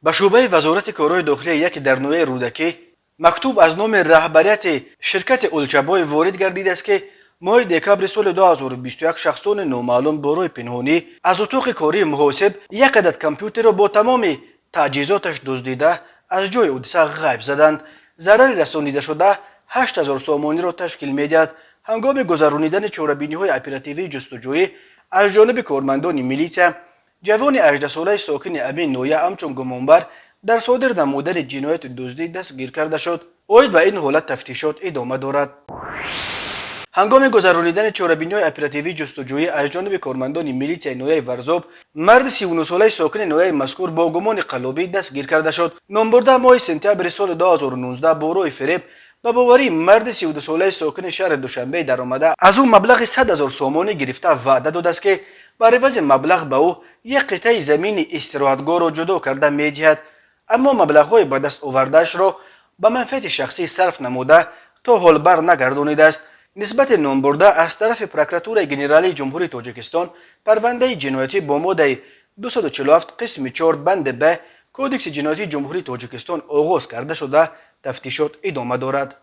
به شعبه وزارت کارهای داخلی یک در نوع رودکی مکتوب از نام رهبریت شرکت اولچبای وارد گردیده است که ماه دکبر سال 2021 شخصان نامعلوم برای پنهانی از اتاق کاری محاسب یک عدد کامپیوتر را با تمام تجهیزاتش دزدیده از جای حادثه غیب زدند. ضرر رسانیده شده 8000 سامانی را تشکیل می‌دهد. هنگام گذرانیدن چاره‌بینی‌های اپراتیوی جستجویی از جانب کارمندان میلیسیا، جوان 18 ساله ساکن امین نویه همچون گمانبر در صادر نمودن جنایت دزدی دستگیر کرده شد. اوید به این حالت تفتیشات ادامه دارد. هنگام گذرانیدن چاره‌بینی‌های اپراتیوی جستجویی از جانب کارمندان میلیسیا نویه ورزاب، مرد 39 ساله ساکن نویه مذکور با گمان قلابی دستگیر کرده شد. نامبرده ماه سپتامبر سال 2019 با روی فریب به باوری مرد 32 ساله ساکن شهر دوشنبه در آمده از او مبلغ 100,000 سامانی گرفته وعده داده است که بر عوض مبلغ به او یک قطعه زمین استراحتگاه را جدا کرده می‌دهد، اما مبلغ‌های به دست آورده‌اش را به منفعت شخصی صرف نموده تا حال بر نگردانیده است. نسبت نامبرده از طرف پروکراتور ژنرالی جمهوری تاجیکستان پرونده جنایتی با ماده 247 قسم 4 بند ب کودکس جنایتی جمهوری تاجیکستان آغاز کرده شده تفتیشات ادامه دارد.